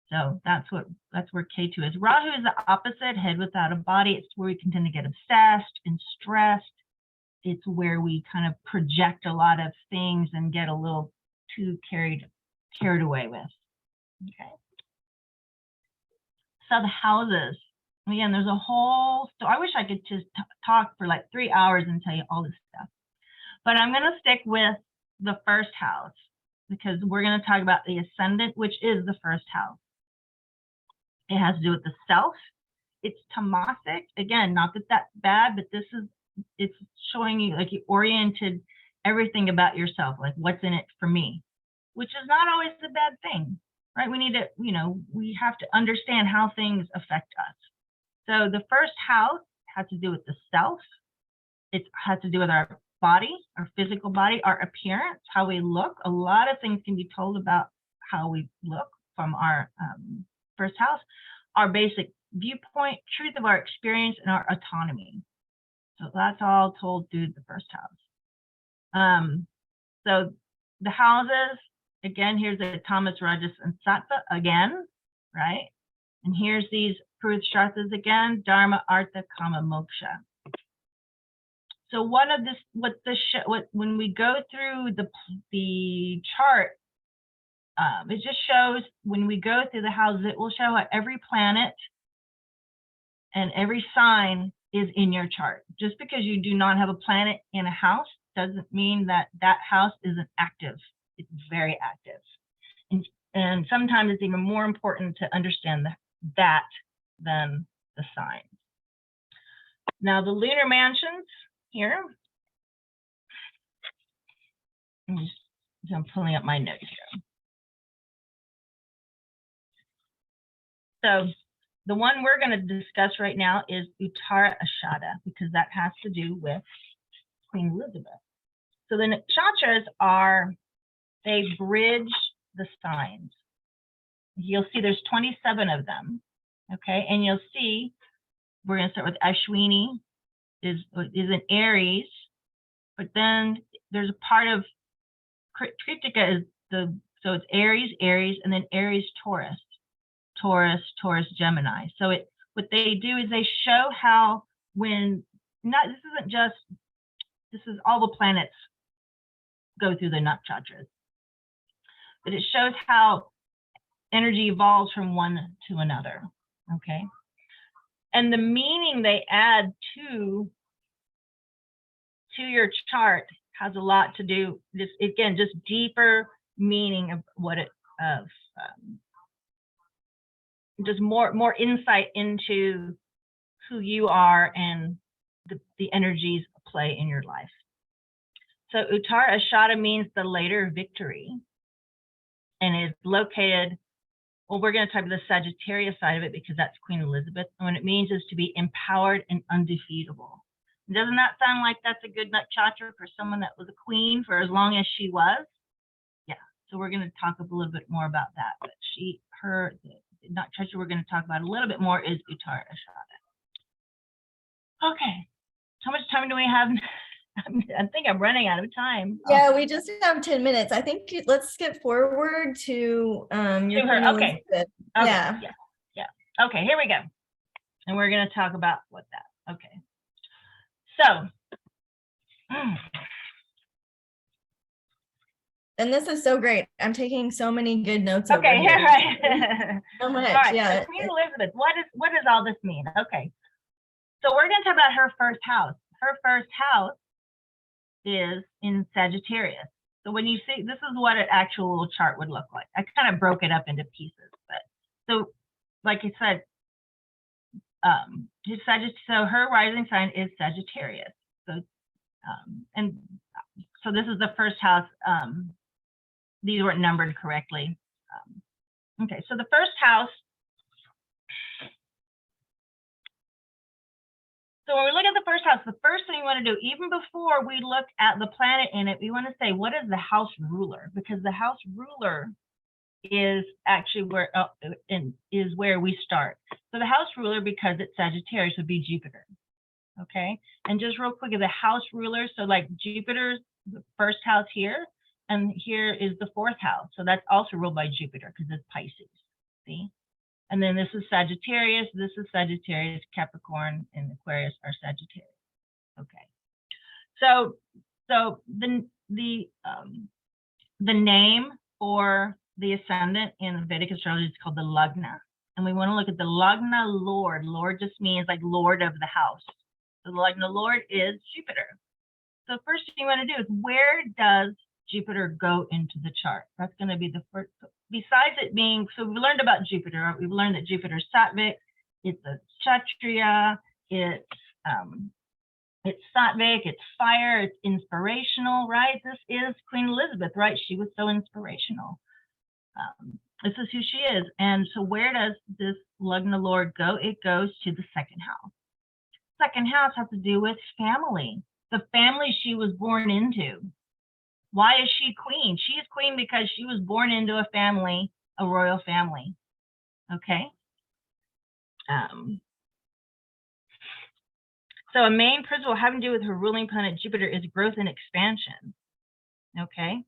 So that's where Ketu is. Rahu is the opposite, head without a body. It's where we can tend to get obsessed and stressed. It's where we kind of project a lot of things and get a little too carried away with. Okay. So the houses, again, there's a whole, so I wish I could just talk for like 3 hours and tell you all this stuff. But I'm going to stick with the first house. because we're going to talk about the ascendant, which is the first house. It has to do with the self. It's tamasic. Again, not that that's bad, but it's showing you like you oriented everything about yourself, like what's in it for me, which is not always a bad thing, right? We need to, we have to understand how things affect us. So the first house has to do with the self. It has to do with our body, our physical body, our appearance, how we look. A lot of things can be told about how we look from our first house, our basic viewpoint, truth of our experience, and our autonomy. So that's all told through the first house. So the houses, again, here's the Tamas, Rajas, and Sattva again, right? And here's these Purusharthas again, Dharma, Artha, Kama, Moksha. So one of this, when we go through the chart, it just shows when we go through the houses, it will show how every planet and every sign is in your chart. Just because you do not have a planet in a house doesn't mean that that house isn't active. It's very active. And sometimes it's even more important to understand that than the signs. Now the lunar mansions here. I'm pulling up my notes here. So the one we're going to discuss right now is Uttara Ashada, because that has to do with Queen Elizabeth. So the nakshatras they bridge the signs. You'll see there's 27 of them, okay? And you'll see, we're going to start with Ashwini, is in Aries, but then there's a part of Kritika so it's Aries, and then Aries, Taurus, Gemini. So what they do is they show how this is all the planets go through the nakshatras, but it shows how energy evolves from one to another, okay? And the meaning they add to your chart has a lot to do, again, just deeper meaning of just more insight into who you are and the energies play in your life. So Uttara Ashada means the later victory, and is located, well, we're going to talk about the Sagittarius side of it because that's Queen Elizabeth. And what it means is to be empowered and undefeatable. Doesn't that sound like that's a good nakshatra for someone that was a queen for as long as she was? Yeah, so we're going to talk a little bit more about that. But the nakshatra we're going to talk about a little bit more is Uttara Ashada. Okay, how much time do we have? I think I'm running out of time. Yeah, we just have 10 minutes. I think let's skip forward to your her. Okay. Yeah. Okay, here we go. And we're going to talk about that. Okay. So. And this is so great. I'm taking so many good notes. Okay, over here. Right. So much. All right, yeah. so Queen Elizabeth, what does all this mean? Okay. So we're going to talk about her first house. Her first house is in Sagittarius. So when you see, this is what an actual little chart would look like. I kind of broke it up into pieces, but so like I said, so her rising sign is Sagittarius. So and so this is the first house. These weren't numbered correctly. Okay, so the first house. So when we look at the first house, the first thing we want to do, even before we look at the planet in it, we want to say, what is the house ruler? Because the house ruler is actually where we start. So the house ruler, because it's Sagittarius, would be Jupiter. Okay, and just real quick, the house ruler, so like Jupiter's the first house here, and here is the fourth house. So that's also ruled by Jupiter because it's Pisces. See? And then this is Sagittarius, Capricorn, and Aquarius are Sagittarius. Okay. So the name for the ascendant in Vedic astrology is called the Lagna. And we want to look at the Lagna Lord. Lord just means like Lord of the house. So the Lagna Lord is Jupiter. So the first thing you want to do is, where does Jupiter go into the chart? That's going to be the first. Besides it being, so we learned about Jupiter. We've learned that Jupiter is Sattvic. It's a Kshatriya. It's Sattvic. It's fire. It's inspirational, right? This is Queen Elizabeth, right? She was so inspirational. This is who she is. And so where does this Lugna Lord go? It goes to the second house. Second house has to do with family, the family she was born into. Why is she queen? She is queen because she was born into a family, a royal family. Okay. So a main principle having to do with her ruling planet Jupiter is growth and expansion. Okay.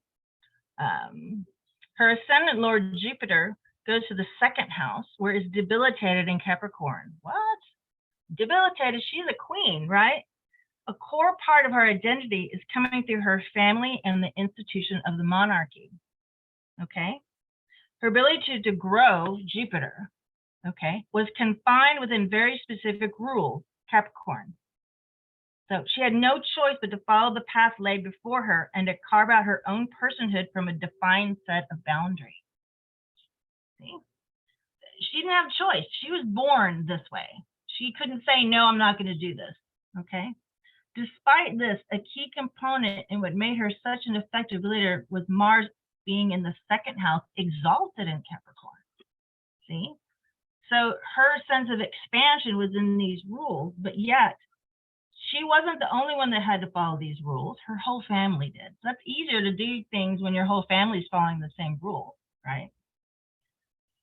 Her ascendant Lord Jupiter goes to the second house where it's debilitated in Capricorn. What? Debilitated? She's a queen, right? A core part of her identity is coming through her family and the institution of the monarchy. Okay. Her ability to grow, Jupiter, okay, was confined within very specific rules, Capricorn. So she had no choice but to follow the path laid before her and to carve out her own personhood from a defined set of boundaries. See? She didn't have a choice. She was born this way. She couldn't say, no, I'm not going to do this. Okay. Despite this, a key component in what made her such an effective leader was Mars being in the second house, exalted in Capricorn. See? So her sense of expansion was in these rules, but yet she wasn't the only one that had to follow these rules. Her whole family did. So that's easier to do things when your whole family is following the same rules, right?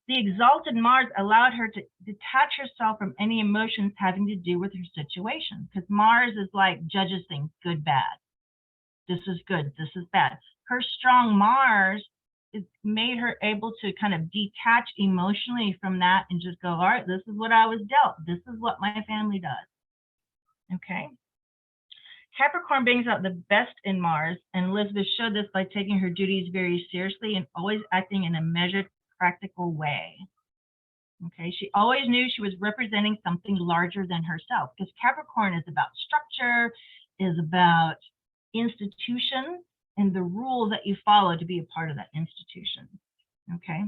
The exalted Mars allowed her to detach herself from any emotions having to do with her situation, because Mars is like judges things, good, bad. This is good, this is bad. Her strong Mars made her able to kind of detach emotionally from that and just go, all right, this is what I was dealt. This is what my family does. Okay. Capricorn brings out the best in Mars, and Elizabeth showed this by taking her duties very seriously and always acting in a measured, practical way. Okay, she always knew she was representing something larger than herself, because Capricorn is about structure, is about institution, and the rules that you follow to be a part of that institution. Okay.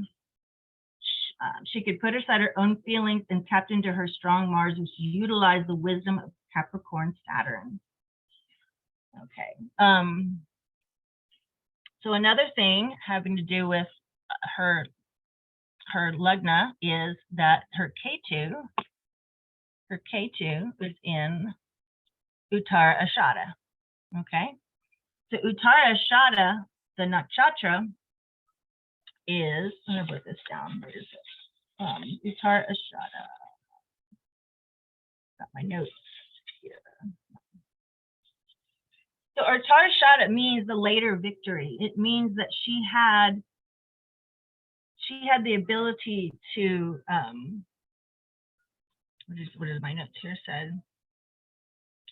She could put aside her own feelings and tapped into her strong Mars, which utilized the wisdom of Capricorn Saturn. Okay. So another thing having to do with her Lugna is that her Ketu is in Uttara Ashada. Okay. So Uttara Ashada, the nakshatra, is, I'm going to put this down. Where is it? Uttara Ashada. Got my notes here. So Uttara Ashada means the later victory. It means that she had the ability to, what is my notes here said?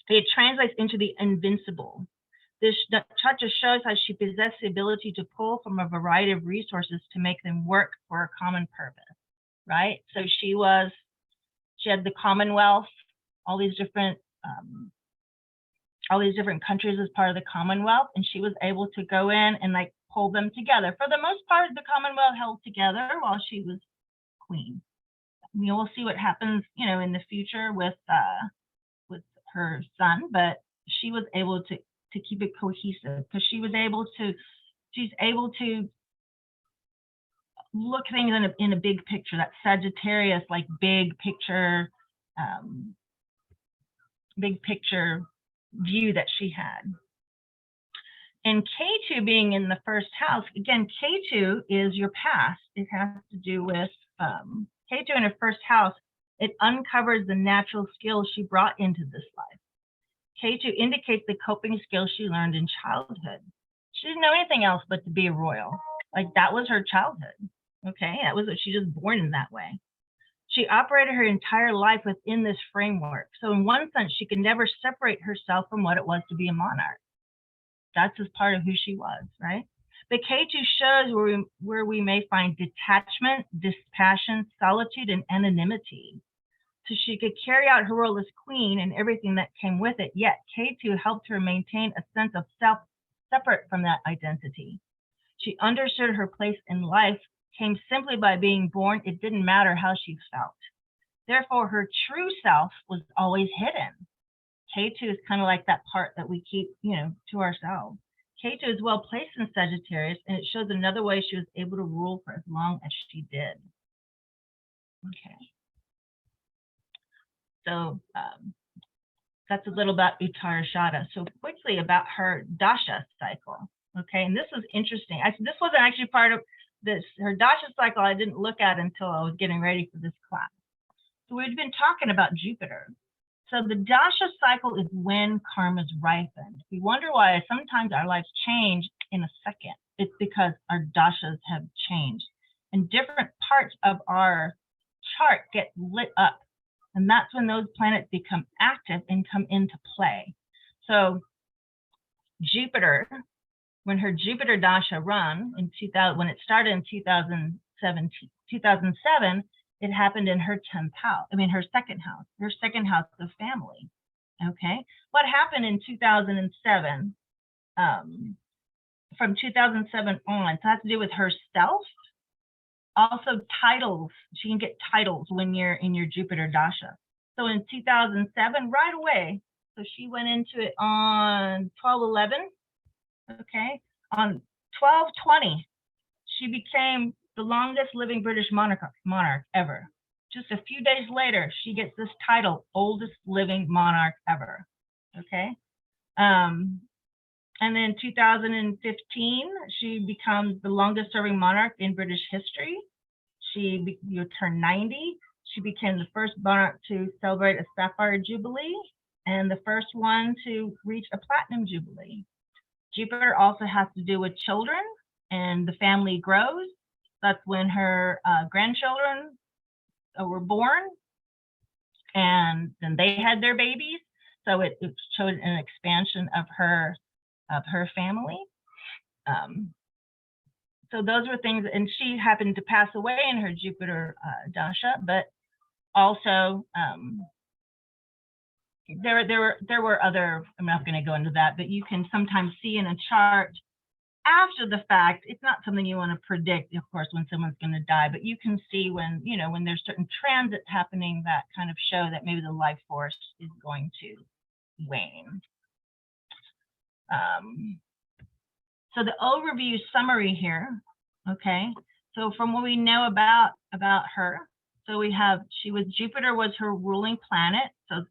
It translates into the invincible. This nakshatra shows how she possessed the ability to pull from a variety of resources to make them work for a common purpose, right? So she had the Commonwealth, all these different countries as part of the Commonwealth, and she was able to go in and like pull them together. For the most part, the Commonwealth held together while she was queen. We'll see what happens, in the future with her son, but she was able to keep it cohesive because she's able to look things in a big picture, that Sagittarius, like big picture view that she had. And Ketu being in the first house, again, Ketu is your past. It has to do with Ketu in her first house. It uncovers the natural skills she brought into this life. Ketu indicates the coping skills she learned in childhood. She didn't know anything else but to be a royal. Like that was her childhood. Okay, that was what she was born in that way. She operated her entire life within this framework. So in one sense, she could never separate herself from what it was to be a monarch. That's just part of who she was, right? But Ketu shows where we may find detachment, dispassion, solitude, and anonymity. So she could carry out her role as queen and everything that came with it, yet Ketu helped her maintain a sense of self separate from that identity. She understood her place in life came simply by being born. It didn't matter how she felt. Therefore, her true self was always hidden. K2 is kind of like that part that we keep, to ourselves. K2 is well placed in Sagittarius, and it shows another way she was able to rule for as long as she did. Okay. So that's a little about Uttarashada. So quickly about her dasha cycle. Okay, and this was interesting. This wasn't actually part of this. Her dasha cycle I didn't look at until I was getting ready for this class. So we've been talking about Jupiter. So the dasha cycle is when karma's ripened. We wonder why sometimes our lives change in a second. It's because our dashas have changed, and different parts of our chart get lit up. And that's when those planets become active and come into play. So Jupiter, when her Jupiter dasha run in 2000, when it started in 2007, it happened in her 10th house. Her second house of family. Okay. What happened in 2007, from 2007 on, it has to do with herself. Also titles, she can get titles when you're in your Jupiter dasha. So in 2007, right away, so she went into it on 12/11, okay? On 12/20, she became the longest living British monarch ever. Just a few days later, she gets this title, oldest living monarch ever, okay? And then 2015, she becomes the longest serving monarch in British history. She turned 90. She became the first monarch to celebrate a sapphire jubilee and the first one to reach a platinum jubilee. Jupiter also has to do with children, and the family grows. That's when her grandchildren were born, and then they had their babies. So it showed an expansion of her family. So those were things, and she happened to pass away in her Jupiter dasha, but also there were other, I'm not going to go into that, but you can sometimes see in a chart after the fact. It's not something you want to predict, of course, when someone's going to die, but you can see when, when there's certain transits happening that kind of show that maybe the life force is going to wane. So the overview summary here, okay? So from what we know about her, so Jupiter was her ruling planet. So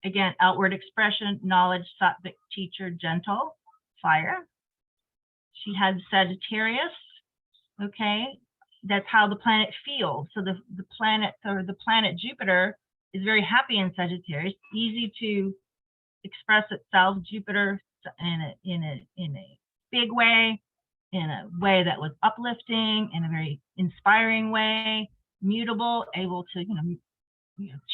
again, outward expression, knowledge, sattvic, teacher, gentle, fire. She had Sagittarius, okay? That's how the planet feels. So the planet Jupiter is very happy in Sagittarius, easy to express itself. Jupiter in a big way, in a way that was uplifting, in a very inspiring way, mutable, able to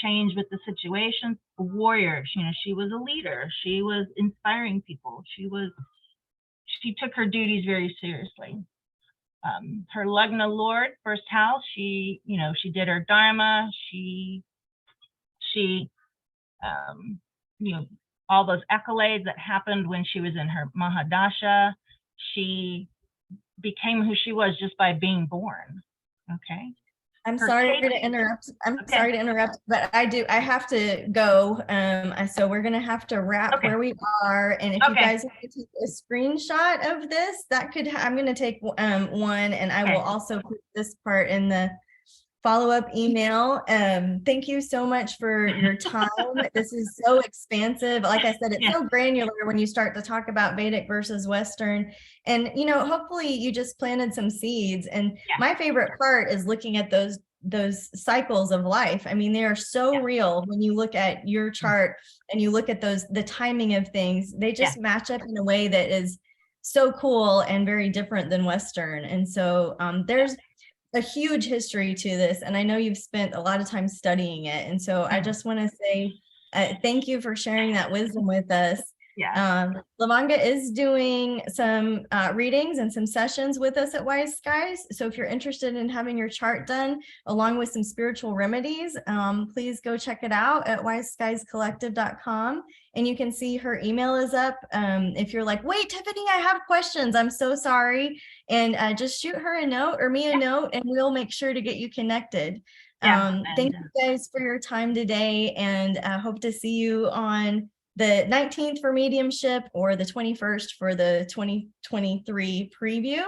change with the situation. A warrior, she was a leader. She was inspiring people. She took her duties very seriously. Her Lagna Lord, first house, she did her dharma. She all those accolades that happened when she was in her Mahadasha. She became who she was just by being born. Okay. I'm sorry to interrupt. Sorry to interrupt, but I have to go. So we're going to have to wrap where we are. And if you guys want to take a screenshot of this, I'm going to take one, and I will also put this part in the follow-up email. Thank you so much for your time. This is so expansive. Like I said, it's so granular when you start to talk about Vedic versus Western. And, hopefully you just planted some seeds. And my favorite part is looking at those cycles of life. They are so real when you look at your chart and you look at the timing of things. They just match up in a way that is so cool and very different than Western. And so there's a huge history to this, and I know you've spent a lot of time studying it. And so I just want to say thank you for sharing that wisdom with us. Yeah. Lavanga is doing some readings and some sessions with us at Wise Skies. So if you're interested in having your chart done along with some spiritual remedies, please go check it out at wiseskiescollective.com. And you can see her email is up. If you're like, wait, Tiffany, I have questions. I'm so sorry. And just shoot her a note or me a note, and we'll make sure to get you connected. Thank you guys for your time today, and I hope to see you on the 19th for mediumship or the 21st for the 2023 preview.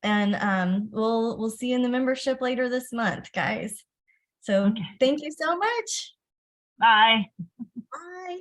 And we'll see you in the membership later this month, guys. So thank you so much. Bye. Bye.